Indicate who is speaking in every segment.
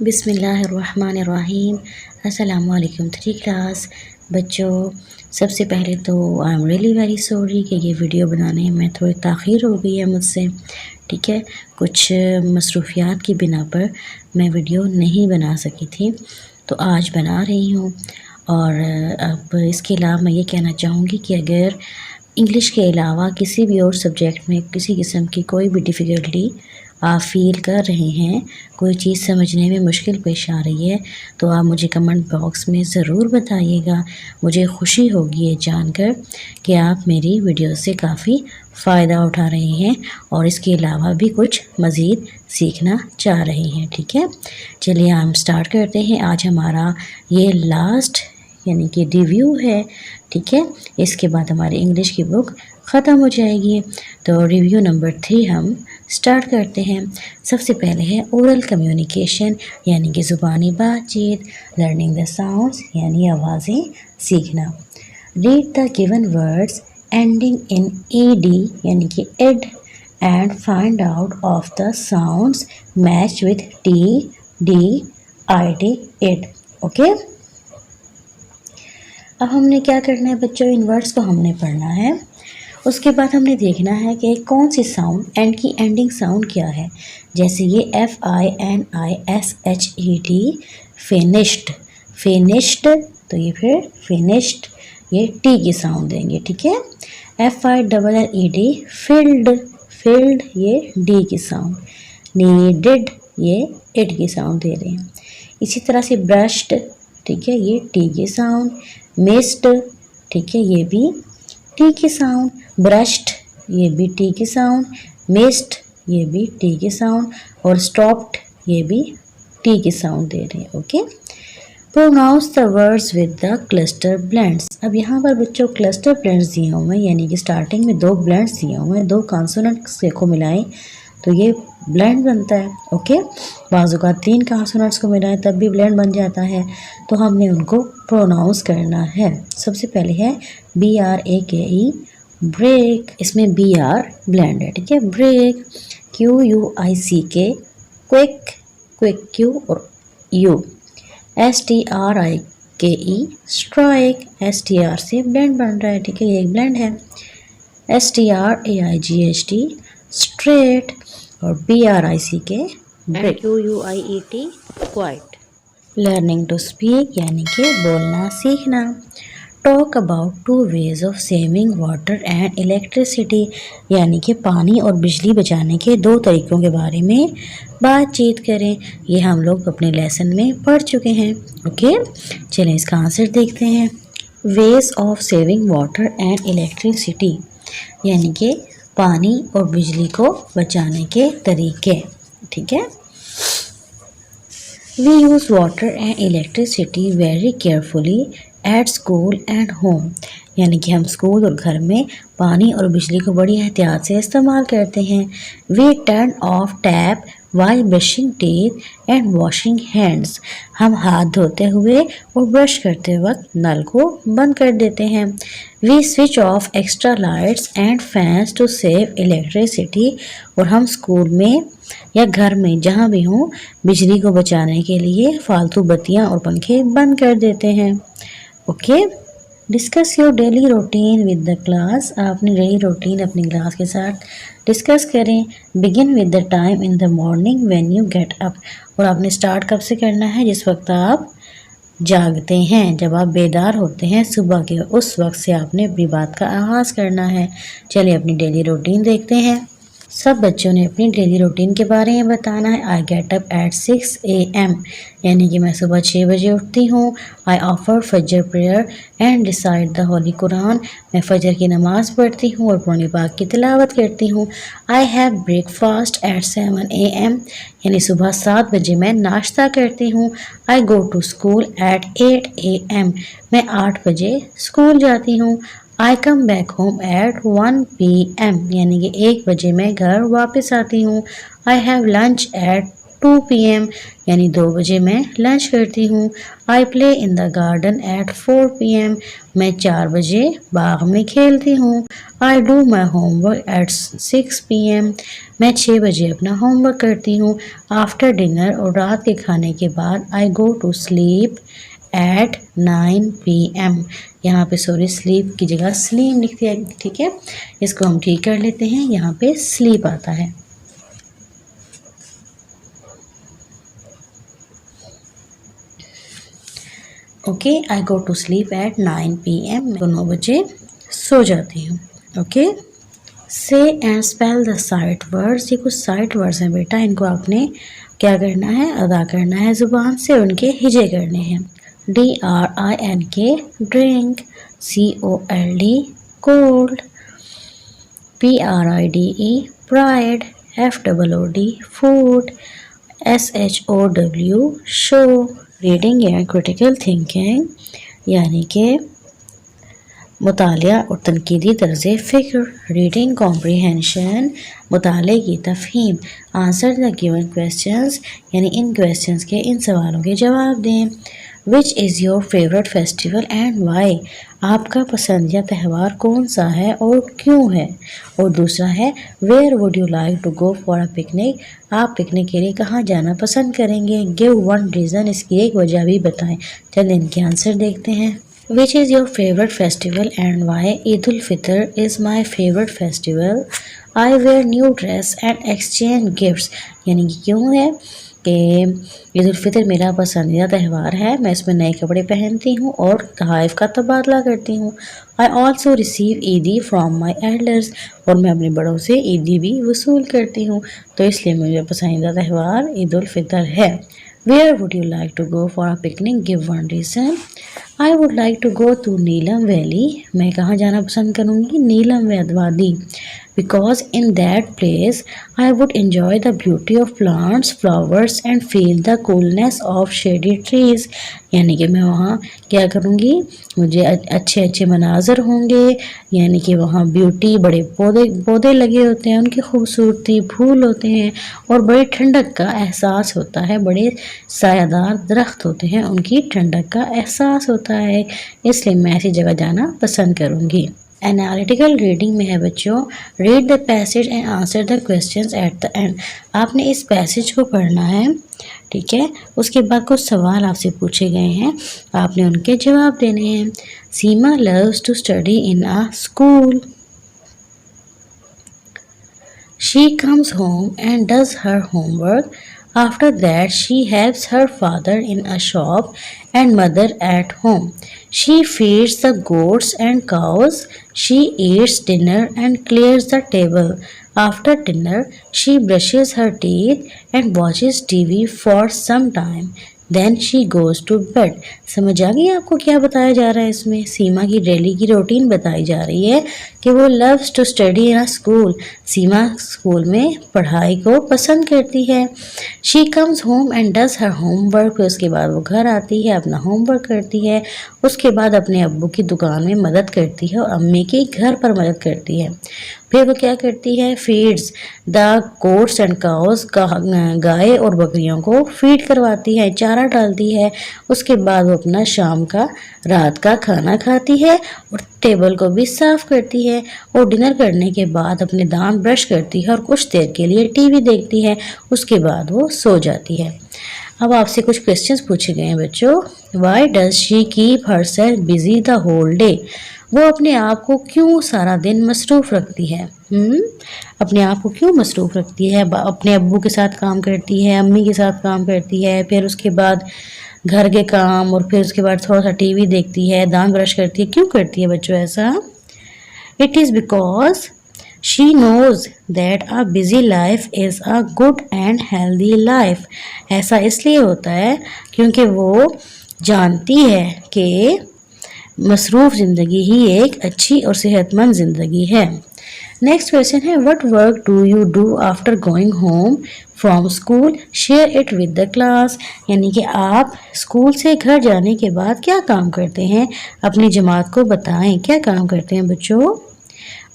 Speaker 1: बिस्मिल्लाहिर्रहमानिर्रहीम। अस्सलामुअलैकुम three class बच्चों। सबसे पहले तो I am really very sorry कि ये वीडियो बनाने में थोड़ी ताख़ीर हो गई है मुझसे। ठीक है, कुछ मसरूफ़ियात की बिना पर मैं वीडियो नहीं बना सकी थी, तो आज बना रही हूँ। और अब इसके अलावा मैं ये कहना चाहूँगी कि अगर इंग्लिश के अलावा किसी भी और सब्जेक्ट में किसी किस्म की कोई भी डिफ़िकल्टी आप फ़ील कर रहे हैं, कोई चीज़ समझने में मुश्किल पेश आ रही है, तो आप मुझे कमेंट बॉक्स में ज़रूर बताइएगा। मुझे खुशी होगी ये जानकर कि आप मेरी वीडियो से काफ़ी फ़ायदा उठा रहे हैं और इसके अलावा भी कुछ मज़ीद सीखना चाह रहे हैं। ठीक है, चलिए हम स्टार्ट करते हैं। आज हमारा ये लास्ट यानी कि रिव्यू है। ठीक है, इसके बाद हमारी इंग्लिश की बुक ख़त्म हो जाएगी। तो रिव्यू नंबर 3 हम स्टार्ट करते हैं। सबसे पहले है ओरल कम्युनिकेशन यानी कि ज़ुबानी बातचीत, लर्निंग द साउंड्स यानी आवाज़ें सीखना। Read the given words ending in ed यानी कि एड and find out of the sounds match with t, d, id, id। Okay, अब हमने क्या करना है बच्चों, इन वर्ड्स को हमने पढ़ना है। उसके बाद हमने देखना है कि कौन सी साउंड एंड की एंडिंग साउंड क्या है। जैसे ये FINISHED फिनिश्ड, फिनिश्ड, तो ये फिर फिनिश्ड, ये टी की साउंड देंगे। ठीक है, FILLED फिल्ड, फिल्ड, ये डी की साउंड। नीडेड, ये इड की साउंड दे रहे हैं। इसी तरह से ब्रश्ड, ठीक है, ये टी की साउंड। मिस्ड, ठीक है, ये भी टी की साउंड। ब्रश्ड, ये भी टी की साउंड। मिस्ड, ये भी टी की साउंड। और स्टॉप्ड, ये भी टी की साउंड दे रहे हैं। Okay, pronounce the words with the cluster blends. अब यहाँ पर बच्चों क्लस्टर ब्लेंड्स दिए हुए हैं, यानी कि स्टार्टिंग में 2 ब्लेंड्स दिए हुए हैं, 2 कॉन्सोनेंट्स को मिलाएं तो ये ब्लेंड बनता है। ओके, बाज़ औक़ात 3 कॉन्सोनेंट्स को मिलाएं तब भी ब्लेंड बन जाता है, तो हमने उनको प्रोनाउंस करना है। सबसे पहले है BRAKE ब्रेक, इसमें BR ब्लेंड है। ठीक है, brake. QUICK quick, quick Q और U। STRIKE स्ट्राइक, STR से ब्लेंड बन रहा है। ठीक है, ये एक ब्लेंड है। STRAIGHT स्ट्रेट और BRICK brick. QUIET quiet. Learning to speak यानी कि बोलना सीखना। Talk about 2 ways of saving water and electricity यानी कि पानी और बिजली बचाने के 2 तरीक़ों के बारे में बातचीत करें। ये हम लोग अपने लेसन में पढ़ चुके हैं। ओके, चलें इसका आंसर देखते हैं। Veg of saving water and electricity यानी कि पानी और बिजली को बचाने के तरीके। ठीक है, we use water and electricity very carefully at school and home यानी कि हम स्कूल और घर में पानी और बिजली को बड़ी एहतियात से इस्तेमाल करते हैं। We turn off tap while brushing teeth and washing hands, हम हाथ धोते हुए और ब्रश करते वक्त नल को बंद कर देते हैं। We switch off extra lights and fans to save electricity, और हम स्कूल में या घर में जहाँ भी हों बिजली को बचाने के लिए फालतू बत्तियाँ और पंखे बंद कर देते हैं। Okay, discuss your daily routine with the class. आप अपनी डेली रूटीन अपनी क्लास के साथ डिस्कस करें। Begin with the time in the morning when you get up, और आपने स्टार्ट कब से करना है, जिस वक्त आप जागते हैं, जब आप बेदार होते हैं सुबह के, उस वक्त से आपने अपनी बात का आगाज़ करना है। चलिए अपनी डेली रूटीन देखते हैं। सब बच्चों ने अपनी डेली रूटीन के बारे में बताना है। I get up at 6 AM यानी कि मैं सुबह 6 बजे उठती हूँ। आई ऑफर फजर prayer and recite the Holi Quran, मैं फजर की नमाज़ पढ़ती हूँ और कुरान पाक की तिलावत करती हूँ। I have breakfast at 7 AM यानी सुबह 7 बजे मैं नाश्ता करती हूँ। I go to school at 8 AM, मैं 8 बजे स्कूल जाती हूँ। I come back home at 1 PM यानी कि 1 बजे मैं घर वापस आती हूँ। I have lunch at 2 p.m. यानी 2 बजे मैं लंच करती हूँ। I play in the garden at 4 p.m. मैं 4 बजे बाग में खेलती हूँ। I do my homework at 6 p.m. मैं 6 बजे अपना होमवर्क करती हूँ। आफ्टर डिनर और रात के खाने के बाद I go to sleep at 9 p.m. यहाँ पे सॉरी स्लीप की जगह स्लीम लिखते हैं, ठीक है, इसको हम ठीक कर लेते हैं। यहाँ पे स्लीप आता है। Okay, I go to sleep at 9 p.m. मैं 9 बजे सो जाती हूँ। ओके, से and spell the sight words. ये कुछ साइट वर्ड्स हैं बेटा, इनको आपने क्या करना है, अदा करना है ज़ुबान से, उनके हिजे करने हैं। DRINK drink, COLD cold, PRIDE pride, FOOD food, SHOW show. Reading and critical thinking यानी कि मुतालिया और तनकीदी तर्ज़ फ़िक्र। रीडिंग कॉम्प्रीहेंशन मुताले की तफ़हीम। आंसर द गिवन क्वेश्चंस यानी इन क्वेश्चंस के, इन सवालों के जवाब दें। Which is your favourite festival and why. आपका पसंदीदा त्यौहार कौन सा है और क्यों है। और दूसरा है where would you like to go for a picnic. आप पिकनिक के लिए कहाँ जाना पसंद करेंगे। गिव वन रीज़न, इसकी एक वजह भी बताएं। चलिए इनके आंसर देखते हैं। Which is your favorite festival and why? Eid ul-Fitr is my favorite festival. I wear new dress and exchange gifts. यानी कि क्यों है कि ईद उल फितर मेरा पसंदीदा त्यौहार है, मैं इसमें नए कपड़े पहनती हूँ और तोहफ़ का तबादला करती हूँ। I also receive ईदी from my elders, और मैं अपने बड़ों से ईदी भी वसूल करती हूँ, तो इसलिए मेरा पसंदीदा त्यौहार ईद उल फितर है। Where would you like to go for a picnic? Give one reason. I would like to go to Neelam valley. मैं कहाँ जाना पसंद करूँगी, नीलम वादी। Because in that place I would enjoy the beauty of plants, flowers and feel the coolness of shady trees. यानी कि मैं वहाँ क्या करूँगी, मुझे अच्छे अच्छे मनाजर होंगे, यानी कि वहाँ ब्यूटी, बड़े पौधे पौधे लगे होते हैं, उनकी खूबसूरती, फूल होते हैं और बड़ी ठंडक का एहसास होता है। बड़े सायादार दरख्त होते हैं, उनकी ठंडक का एहसास होता है, इसलिए मैं ऐसी जगह जाना पसंद करूँगी। एनालिटिकल रीडिंग में है बच्चों, read the passage and answer the questions at the end. आपने इस पैसेज को पढ़ना है, ठीक है, उसके बाद कुछ सवाल आपसे पूछे गए हैं, आपने उनके जवाब देने हैं। Seema loves to study in a school. She comes home and does her homework. After that, she helps her father in a shop and mother at home. She feeds the goats and cows. She eats dinner and clears the table. After dinner, she brushes her teeth and watches TV for some time. Then she goes to bed. समझ आ गई आपको क्या बताया जा रहा है इसमें। सीमा की डेली की रूटीन बताई जा रही है कि वो loves to study in a school. Seema school में पढ़ाई को पसंद करती है। She comes home and does her homework. उसके बाद वो घर आती है, अपना होमवर्क करती है, उसके बाद अपने अब्बू की दुकान में मदद करती है और अम्मी के घर पर मदद करती है। फिर वो क्या करती है, feeds the goats and cows, गाय और बकरियों को फीड करवाती है, चारा डालती है। उसके बाद वो अपना शाम का, रात का खाना खाती है और टेबल को भी साफ करती है और डिनर करने के बाद अपने दांत ब्रश करती है और कुछ देर के लिए टीवी देखती है, उसके बाद वो सो जाती है। अब आपसे कुछ क्वेश्चंस पूछे गए हैं बच्चों। Why does she keep herself busy the whole day. वो अपने आप को क्यों सारा दिन मसरूफ़ रखती है। अपने आप को क्यों मसरूफ़ रखती है। अपने अब्बू के साथ काम करती है, अम्मी के साथ काम करती है, फिर उसके बाद घर के काम, और फिर उसके बाद थोड़ा सा टीवी देखती है, दांत ब्रश करती है। क्यों करती है बच्चों ऐसा। It is because she knows that a busy life is a good and healthy life. ऐसा इसलिए होता है क्योंकि वो जानती है कि मसरूफ़ ज़िंदगी ही एक अच्छी और सेहतमंद ज़िंदगी है। नेक्स्ट क्वेश्चन है, what work do you do after going home from school, share it with the class. यानी कि आप स्कूल से घर जाने के बाद क्या काम करते हैं, अपनी जमात को बताएं। क्या काम करते हैं बच्चों।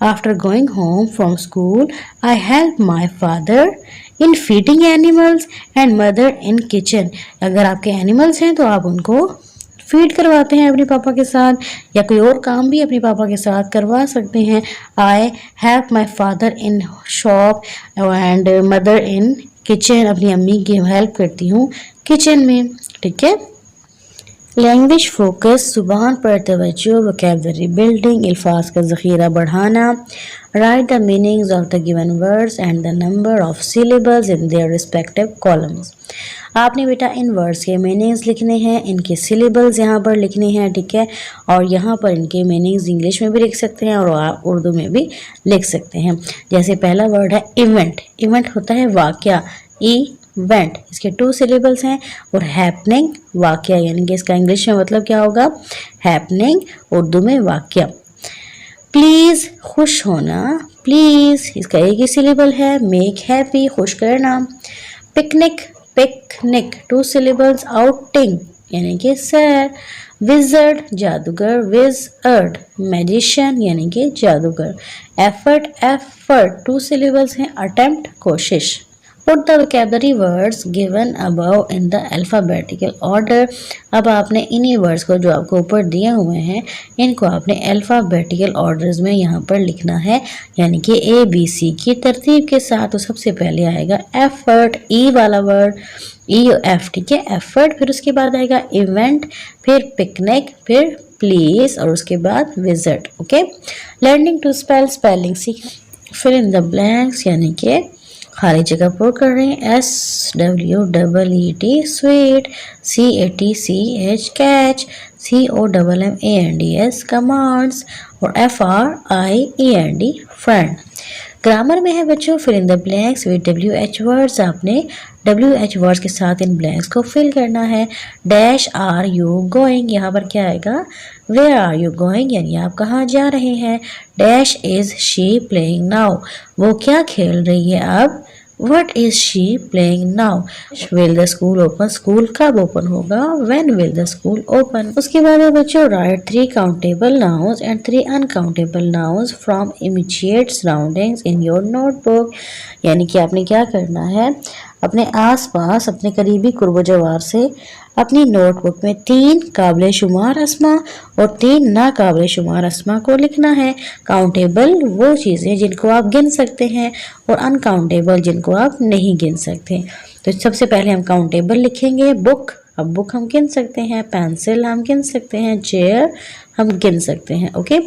Speaker 1: After going home from school, I help my father in feeding animals and mother in kitchen. अगर आपके एनिमल्स हैं तो आप उनको फीड करवाते हैं अपने पापा के साथ, या कोई और काम भी अपने पापा के साथ करवा सकते हैं. I help my father in shop and mother in kitchen. अपनी अम्मी की हेल्प करती हूँ किचन में. ठीक है. लैंग्वेज फोकस, जुबान पर तवज्जो, वोकैबुलरी बिल्डिंग, अल्फाज का ज़ख़ीरा बढ़ाना. Right the meanings of the given words and the number of syllables in their respective columns. आपने बेटा इन वर्ड्स के मीनिंग्स लिखने हैं, इनके सिलेबल्स यहाँ पर लिखने हैं. ठीक है. और यहाँ पर इनके मीनिंग्स इंग्लिश में भी लिख सकते हैं और आप उर्दू में भी लिख सकते हैं. जैसे पहला वर्ड है इवेंट. इवेंट होता है वाक़या. इवेंट, इसके 2 सिलेबल्स हैं. और हैपनिंग, वाक़या, यानी कि इसका इंग्लिश में मतलब क्या होगा, हैपनिंग, उर्दू में वाक़या. प्लीज़, खुश होना. प्लीज़, इसका एक ही सिलेबल है. मेक हैप्पी, खुश करना. Picnic, picnic, 2 syllables. आउटिंग, यानी कि सैर. विजर्ड, जादूगर. विजर्ड, मैजिशियन, यानी कि जादूगर. एफर्ट, एफर्ट, 2 सिलेबल्स हैं. अटेम्प्ट, कोशिश. Put the vocabulary words given above in the alphabetical order. अब आपने इन्हीं वर्ड्स को जो आपको ऊपर दिए हुए हैं इनको आपने अल्फ़ाबेटिकल ऑर्डर्स में यहाँ पर लिखना है, यानी कि ABC की तरतीब के साथ. तो सबसे पहले आएगा एफर्ट, ई वाला वर्ड, EF. ठीक है. एफर्ट, फिर उसके बाद आएगा इवेंट, फिर पिकनिक, फिर प्लीज, और उसके बाद visit. Okay. Learning to spell, spelling सीखना. फिल इन द ब्लैंक्स, यानी कि खाली जगह पर कर रहे हैं. SWEET, sweet. CATCH, catch. COMMANDS, commands. और FRIEND, फ्रेंड. ग्रामर में है बच्चों fill in the blanks with WH words. आपने WH वर्ड्स के साथ इन ब्लैंक्स को फिल करना है. डैश आर यू गोइंग, यहाँ पर क्या आएगा, वेयर आर यू गोइंग, यानी आप कहाँ जा रहे हैं. Dash is she playing now, वो क्या खेल रही है अब. What is she playing now? Will the school open? School कब ओपन होगा. When will the school open? उसके बाद है बच्चों write 3 countable nouns and 3 uncountable nouns from immediate surroundings in your notebook. यानी कि आपने क्या करना है, अपने आसपास अपने करीबी कुर्ब जवार से अपनी नोटबुक में 3 काबिल शुमार अस्मा और 3 नाकाबिल शुमार अस्मा को लिखना है. काउंटेबल वो चीज़ें जिनको आप गिन सकते हैं और अनकाउंटेबल जिनको आप नहीं गिन सकते. तो सबसे पहले हम काउंटेबल लिखेंगे. बुक, अब बुक हम गिन सकते हैं. पेंसिल हम गिन सकते हैं. चेयर हम गिन सकते हैं. ओके.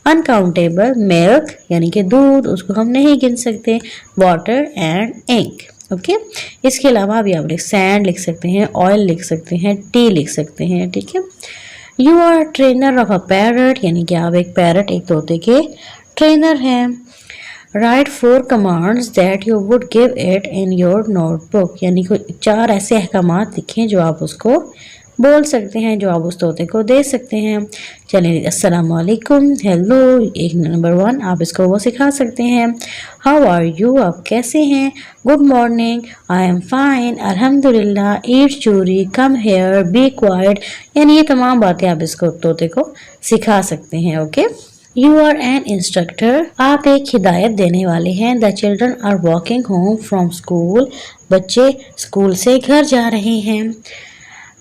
Speaker 1: अनकाउंटेबल मिल्क, यानी कि दूध, उसको हम नहीं गिन सकते. Water and ink. ओके. इसके अलावा अभी आप सैंड लिख सकते हैं, ऑयल लिख सकते हैं, टी लिख सकते हैं. ठीक है. You are trainer of a parrot, यानी कि आप एक पैरट, एक तोते के ट्रेनर हैं. Right 4 commands that you would give it in your notebook, यानी कि 4 ऐसे अहकामात लिखें जो आप उसको बोल सकते हैं, जो आप उस तोते को दे सकते हैं. चलिए, अस्सलाम वालेकुम, हेलो, एक नंबर 1 आप इसको वो सिखा सकते हैं. हाउ आर यू, आप कैसे हैं. Good morning, I am fine, अल्हम्दुलिल्लाह. ईट चूरी, कम हेयर, बी क्वाइट. यानी ये तमाम बातें आप इसको तोते को सिखा सकते हैं. Okay. You are an instructor, आप एक हिदायत देने वाले हैं. The children are walking home from school, बच्चे स्कूल से घर जा रहे हैं.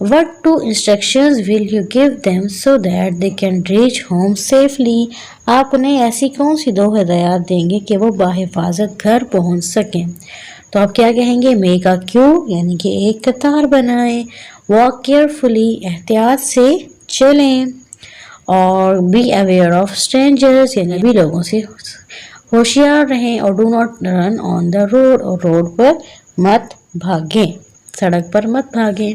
Speaker 1: What 2 instructions will you give them so that they can reach home safely? आप उन्हें ऐसी कौन सी 2 हिदायत देंगे कि वो बाहिफाजत घर पहुंच सकें. तो आप क्या कहेंगे, मेक अ क्यू, यानी कि एक कतार बनाएं. वॉक केयरफुली, एहतियात से चलें. और बी अवेयर ऑफ स्ट्रेंजर्स, यानी भी लोगों से होशियार रहें. और do not run on the road, और रोड पर मत भागें, सड़क पर मत भागें.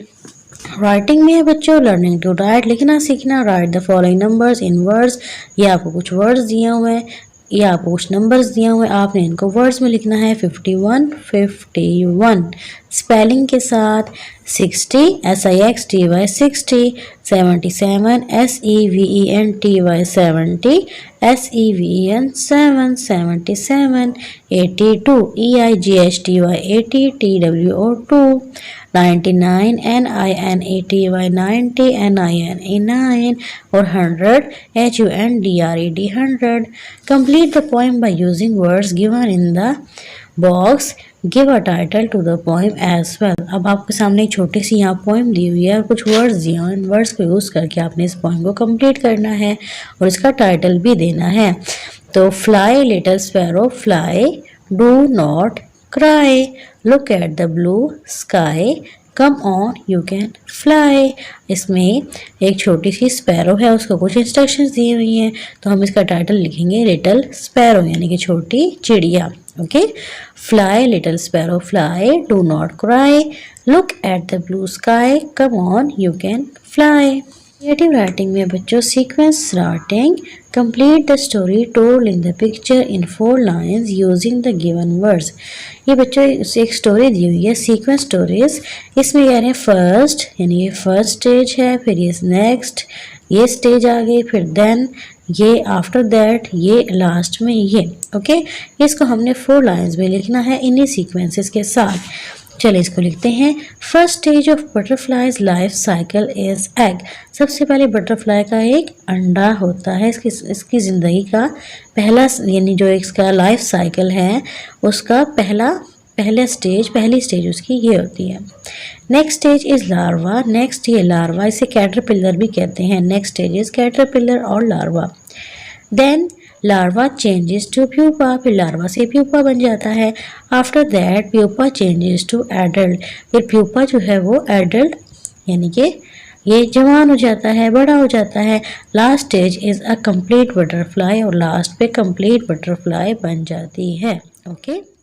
Speaker 1: राइटिंग में है बच्चों लर्निंग टू राइट, लिखना सीखना. Right the following numbers in words, ये आपको कुछ वर्ड्स दिए हुए हैं, ये आपको कुछ नंबर्स दिए हुए हैं, आपने इनको वर्ड्स में लिखना है. 51, 51, स्पेलिंग के साथ 60 SIXTY 60, 77 SEVENTY 70, SEVEN 7 77, 82 EIGHTY 80 TWO 2, 99 NINATY 90 NINA 9 और 100 HUNDRED 100. Complete the poem by using words given in the box. Give a title to the poem as well. अब आपके सामने एक छोटी सी यहाँ पोएम दी हुई है और कुछ वर्ड्स दिए हैं. इन वर्ड्स को यूज़ करके आपने इस पोएम को कंप्लीट करना है और इसका टाइटल भी देना है. तो fly little sparrow fly, do not cry, look at the blue sky, come on you can fly. इसमें एक छोटी सी स्पैरो है, उसको कुछ इंस्ट्रक्शंस दी हुई हैं. तो हम इसका टाइटल लिखेंगे लिटिल स्पैरो यानी कि छोटी चिड़िया. Okay, fly little sparrow fly, do not cry, look at the blue sky, come on you can fly. Creative writing में बच्चों sequence writing. Complete the story told in the picture in 4 lines using the given words. ये बच्चों एक story दी हुई है sequence stories. इसमें कह रहे हैं फर्स्ट यानी ये फर्स्ट स्टेज है, फिर ये नेक्स्ट ये स्टेज आ गई, फिर देन ये, आफ्टर दैट ये, लास्ट में ये. ओके, इसको हमने 4 लाइन्स में लिखना है इन्हीं सीक्वेंसेस के साथ. चलिए इसको लिखते हैं. First stage of butterflies life cycle is egg. सबसे पहले बटरफ्लाई का एक अंडा होता है. इसकी ज़िंदगी का पहला यानी जो इसका लाइफ साइकिल है उसका पहली स्टेज उसकी ये होती है. Next stage is larva. Next ये लार्वा, इसे कैटरपिलर भी कहते हैं. नेक्स्ट स्टेज इज कैटरपिलर और larva. Then larva changes to pupa. फिर लार्वा से प्यूपा बन जाता है. After that pupa changes to adult. फिर प्यूपा जो है वो एडल्ट यानी कि ये जवान हो जाता है, बड़ा हो जाता है. Last stage is a complete butterfly और लास्ट पे कंप्लीट बटरफ्लाई बन जाती है. ओके.